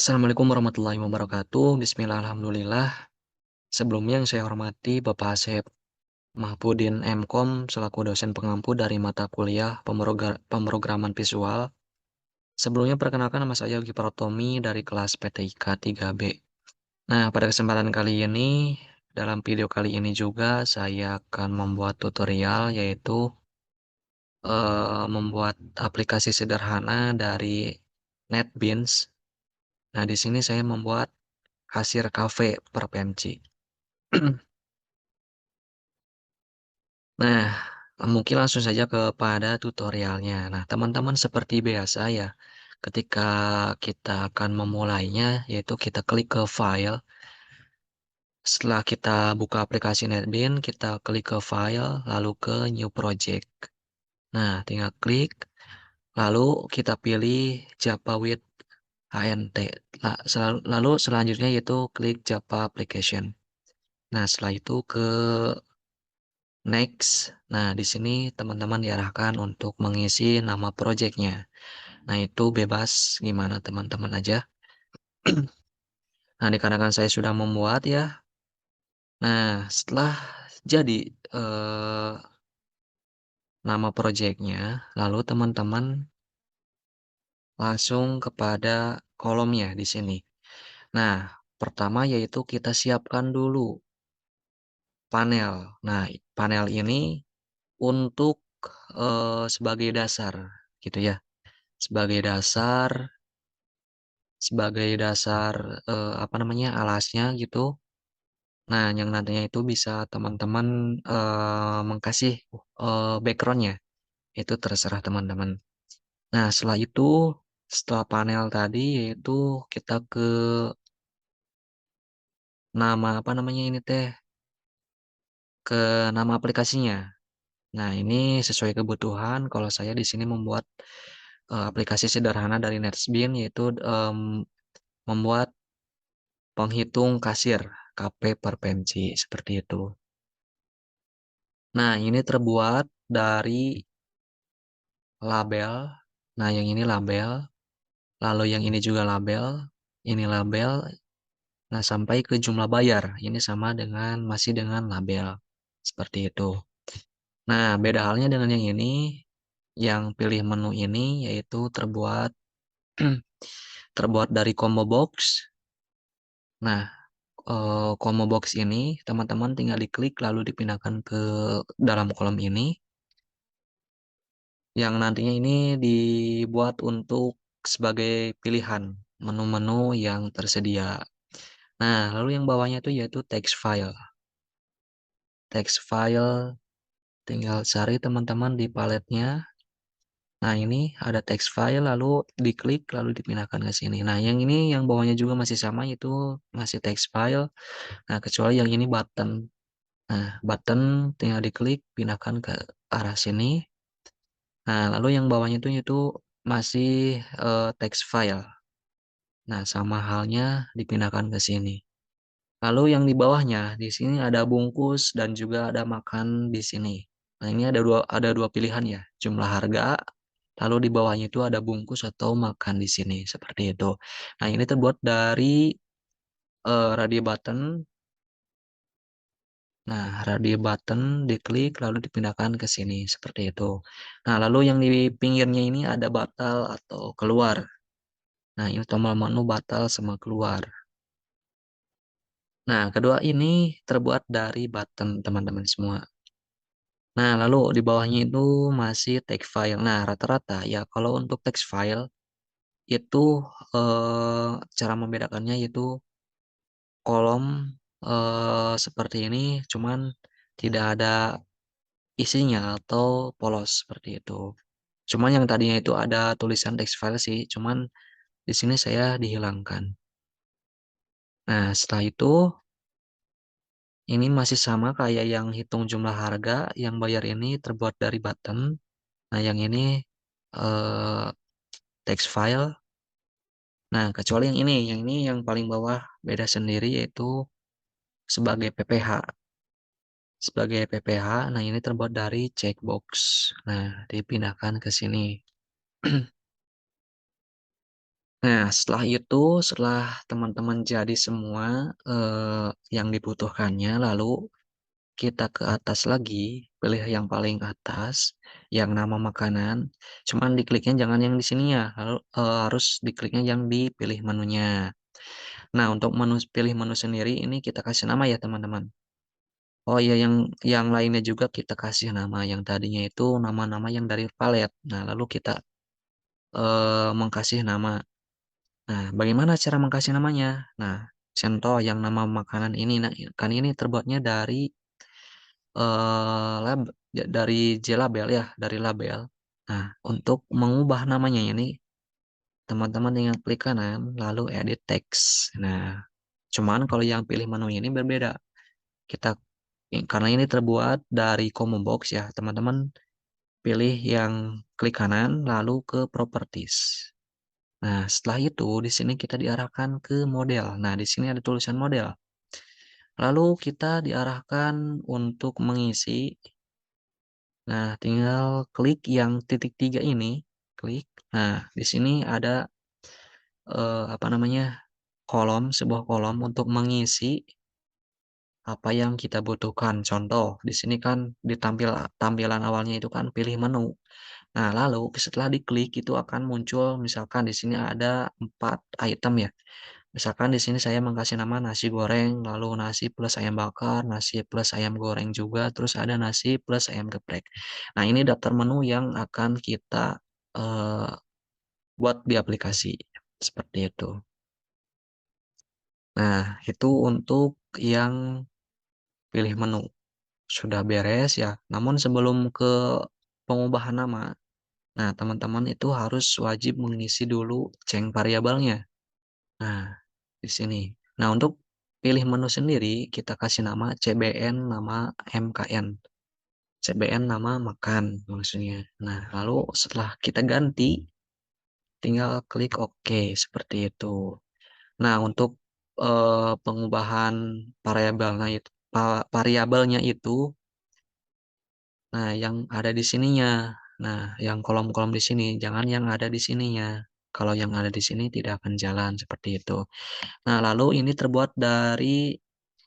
Assalamualaikum warahmatullahi wabarakatuh. Bismillah, alhamdulillah. Sebelumnya yang saya hormati Bapak Asep Mahpudin MKom selaku dosen pengampu dari mata kuliah pemrograman visual. Sebelumnya perkenalkan nama saya Yogi Pratomi dari kelas PTIK 3B. Nah, pada kesempatan kali ini, dalam video kali ini juga saya akan membuat tutorial yaitu membuat aplikasi sederhana dari NetBeans. Nah, di sini saya membuat kasir kafe per Penci. Nah, mungkin langsung saja kepada tutorialnya. Nah, teman-teman seperti biasa ya, ketika kita akan memulainya, yaitu kita klik ke file. Setelah kita buka aplikasi NetBeans, kita klik ke file, lalu ke new project. Nah, tinggal klik, lalu kita pilih Java with HNT. Lalu selanjutnya yaitu klik Java application. Nah, setelah itu ke next. Nah, di sini teman-teman diarahkan untuk mengisi nama projectnya. Nah, itu bebas gimana teman-teman aja. Nah, dikarenakan saya sudah membuat ya. Nah, setelah jadi eh, nama projectnya, lalu teman-teman langsung kepada kolomnya di sini. Nah, pertama yaitu kita siapkan dulu panel. Nah, panel ini untuk sebagai dasar gitu ya. Sebagai dasar apa namanya alasnya gitu. Nah, yang nantinya itu bisa teman-teman mengkasih backgroundnya itu terserah teman-teman. Nah, setelah panel tadi yaitu kita ke nama apa namanya ini teh ke nama aplikasinya. Nah, ini sesuai kebutuhan. Kalau saya di sini membuat aplikasi sederhana dari NetBeans yaitu membuat penghitung kasir KP per pensi seperti itu. Nah, ini terbuat dari label. Nah, yang ini label, lalu yang ini juga label, ini label. Nah, sampai ke jumlah bayar, ini sama dengan masih dengan label. Seperti itu. Nah, beda halnya dengan yang ini, yang pilih menu ini yaitu terbuat dari combo box. Nah, combo box ini teman-teman tinggal diklik lalu dipindahkan ke dalam kolom ini yang nantinya ini dibuat untuk sebagai pilihan menu-menu yang tersedia. Nah, lalu yang bawahnya itu yaitu text file. Text file tinggal cari teman-teman di paletnya. Nah, ini ada text file lalu diklik lalu dipindahkan ke sini. Nah, yang ini yang bawahnya juga masih sama itu masih text file. Nah, kecuali yang ini button. Nah, button tinggal diklik pindahkan ke arah sini. Nah, lalu yang bawahnya itu masih text file. Nah, sama halnya dipindahkan ke sini. Lalu yang di bawahnya, di sini ada bungkus dan juga ada makan di sini. Nah, ini ada dua pilihan ya, jumlah harga. Lalu di bawahnya itu ada bungkus atau makan di sini, seperti itu. Nah, ini terbuat dari radio button. Nah, radio button diklik lalu dipindahkan ke sini, seperti itu. Nah, lalu yang di pinggirnya ini ada batal atau keluar. Nah, ini tombol menu batal sama keluar. Nah, kedua ini terbuat dari button teman-teman semua. Nah, lalu di bawahnya itu masih text file. Nah, rata-rata ya kalau untuk text file itu cara membedakannya yaitu kolom seperti ini, cuman tidak ada isinya atau polos seperti itu. Cuman yang tadinya itu ada tulisan text file sih, cuman di sini saya dihilangkan. Nah, setelah itu ini masih sama kayak yang hitung jumlah harga, yang bayar ini terbuat dari button. Nah, yang ini eh, text file. Nah, kecuali yang ini yang paling bawah beda sendiri yaitu sebagai PPH. Sebagai PPH, nah ini terbuat dari checkbox. Nah, dipindahkan ke sini. Nah, setelah teman-teman jadi semua, yang dibutuhkannya, lalu kita ke atas lagi, pilih yang paling atas, yang nama makanan, cuman dikliknya jangan yang di sini ya, lalu, harus dikliknya yang di pilih menunya. Nah, untuk pilih menu sendiri ini kita kasih nama ya, teman-teman. Oh iya, yang lainnya juga kita kasih nama, yang tadinya itu nama-nama yang dari palet. Nah, lalu kita, mengkasih nama. Nah, bagaimana cara mengkasih namanya? Nah, contoh yang nama makanan ini, nah, kan ini terbuatnya dari, dari Jelabel ya, dari label. Nah, untuk mengubah namanya ini, teman-teman tinggal klik kanan, lalu edit text. Nah, cuman kalau yang pilih menu ini berbeda. Kita karena ini terbuat dari combo box ya, teman-teman pilih yang klik kanan, lalu ke properties. Nah, setelah itu di sini kita diarahkan ke model. Nah, di sini ada tulisan model. Lalu kita diarahkan untuk mengisi. Nah, tinggal klik yang titik 3 ini, klik. Nah, di sini ada, apa namanya, sebuah kolom untuk mengisi apa yang kita butuhkan. Contoh, di sini kan tampilan awalnya itu kan pilih menu. Nah, lalu setelah diklik itu akan muncul misalkan di sini ada 4 item ya. Misalkan di sini saya mengkasih nama nasi goreng, lalu nasi plus ayam bakar, nasi plus ayam goreng juga, terus ada nasi plus ayam geprek. Nah, ini daftar menu yang akan kita, eee, buat di aplikasi, seperti itu. Nah, itu untuk yang pilih menu, sudah beres ya. Namun sebelum ke pengubahan nama, nah teman-teman itu harus wajib mengisi dulu ceng variabelnya. Nah, di sini. Nah, untuk pilih menu sendiri, kita kasih nama CBN, nama MKN. CBN nama makan maksudnya. Nah, lalu setelah kita ganti, tinggal klik OK, seperti itu. Nah, untuk, pengubahan variabelnya itu, nah yang ada di sininya. Nah, yang kolom-kolom di sini, jangan yang ada di sininya. Kalau yang ada di sini tidak akan jalan, seperti itu. Nah, lalu ini terbuat dari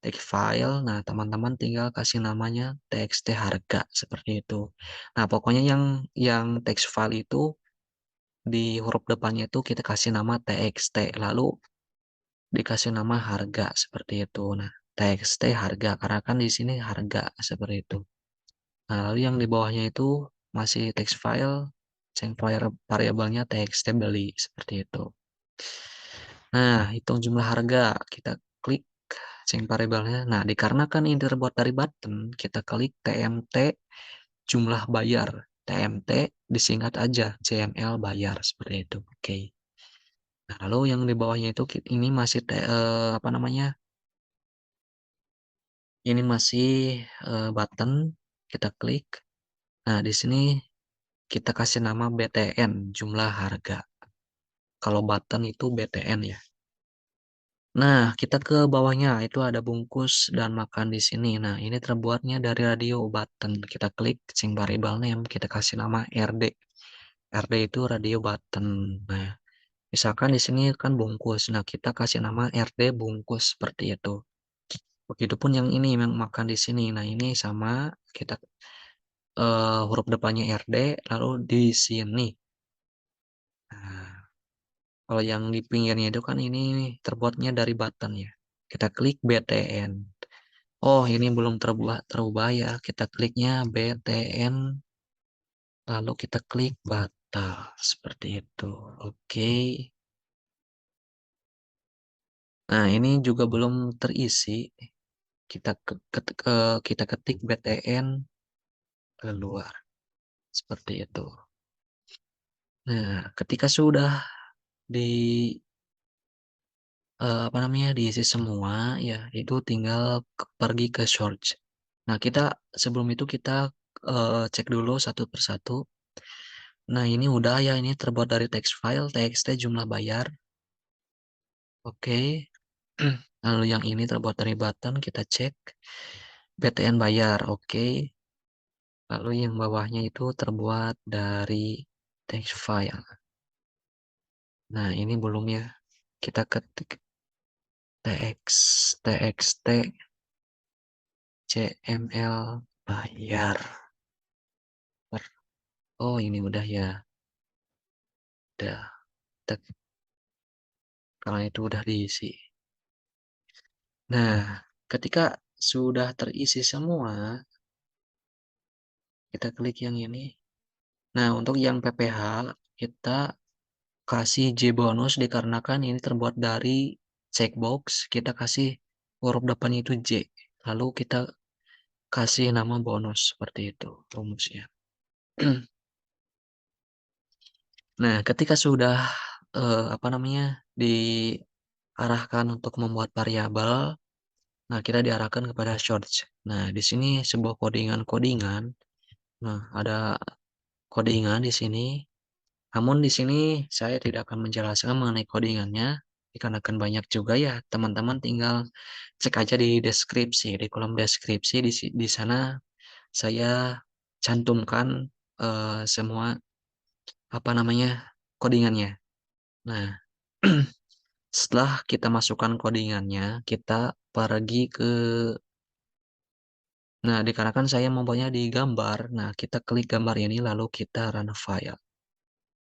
text file. Nah, teman-teman tinggal kasih namanya txt harga seperti itu. Nah, pokoknya yang text file itu di huruf depannya itu kita kasih nama txt, lalu dikasih nama harga seperti itu. Nah, txt harga karena kan di sini harga seperti itu. Nah, lalu yang di bawahnya itu masih text file, variabelnya txt beli seperti itu. Nah, hitung jumlah harga, kita klik change variabelnya. Nah, dikarenakan ini terbuat dari button, kita klik TMT jumlah bayar. TMT disingkat aja CML bayar seperti itu. Oke. Nah, lalu yang di bawahnya itu ini masih apa namanya? Ini masih, button, kita klik. Nah, di sini kita kasih nama BTN, jumlah harga. Kalau button itu BTN ya. Nah, kita ke bawahnya, itu ada bungkus dan makan di sini. Nah, ini terbuatnya dari radio button. Kita klik sing variable name, kita kasih nama RD. RD itu radio button. Nah, misalkan di sini kan bungkus. Nah, kita kasih nama RD bungkus seperti itu. Begitupun yang ini yang makan di sini. Nah, ini sama kita, huruf depannya RD lalu di sini. Nah, kalau yang di pinggirnya itu kan ini terbuatnya dari button ya. Kita klik BTN. Oh, ini belum terubah ya. Kita kliknya BTN, lalu kita klik batal. Seperti itu. Oke. Nah, ini juga belum terisi. Kita ketik BTN keluar. Seperti itu. Nah, ketika sudah di apa namanya, diisi semua ya, itu tinggal pergi ke search. Nah, kita sebelum itu kita, cek dulu satu persatu. Nah, ini udah ya, ini terbuat dari text file, TXT jumlah bayar, oke. Lalu yang ini terbuat dari button, kita cek, BTN bayar, oke. Lalu yang bawahnya itu terbuat dari text file. Nah, ini belum ya. Kita ketik txt cml bayar. Oh, ini udah ya. Udah. Tek, kalau itu udah diisi. Nah, ketika sudah terisi semua, kita klik yang ini. Nah, untuk yang PPH, kita kasih J bonus dikarenakan ini terbuat dari checkbox. Kita kasih huruf depannya itu J. Lalu kita kasih nama bonus seperti itu rumusnya. Nah, ketika sudah apa namanya diarahkan untuk membuat variabel, nah kita diarahkan kepada search. Nah, di sini sebuah kodingan-kodingan. Nah, ada kodingan di sini. Namun di sini saya tidak akan menjelaskan mengenai kodingannya, dikarenakan banyak juga ya. Teman-teman tinggal cek aja di deskripsi, di kolom deskripsi di sana saya cantumkan semua apa namanya kodingannya. Nah, setelah kita masukkan kodingannya, kita pergi ke nah, dikarenakan saya mempunyai di gambar, nah kita klik gambar ini lalu kita run file.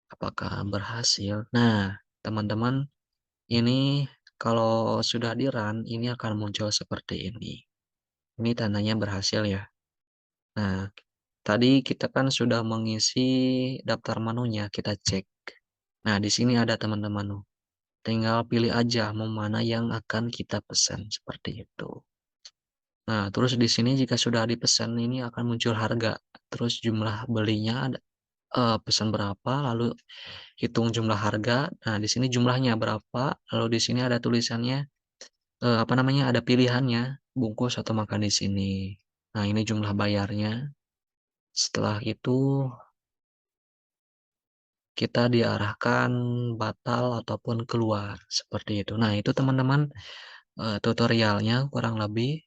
Apakah berhasil? Nah, teman-teman, ini kalau sudah di-run, ini akan muncul seperti ini. Ini tandanya berhasil ya. Nah, tadi kita kan sudah mengisi daftar menunya, kita cek. Nah, di sini ada teman-teman. Tinggal pilih aja mau mana yang akan kita pesan, seperti itu. Nah, terus di sini jika sudah dipesan ini akan muncul harga, terus jumlah belinya ada pesan berapa, lalu hitung jumlah harga. Nah, di sini jumlahnya berapa, lalu di sini ada tulisannya apa namanya, ada pilihannya, bungkus atau makan di sini. Nah, ini jumlah bayarnya. Setelah itu kita diarahkan batal ataupun keluar, seperti itu. Nah, itu teman-teman tutorialnya kurang lebih.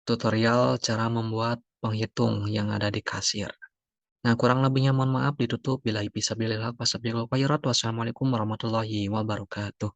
Tutorial cara membuat penghitung yang ada di kasir. Nah, kurang lebihnya mohon maaf ditutup. Billahi fisabilillah, wassalamualaikum warahmatullahi wabarakatuh.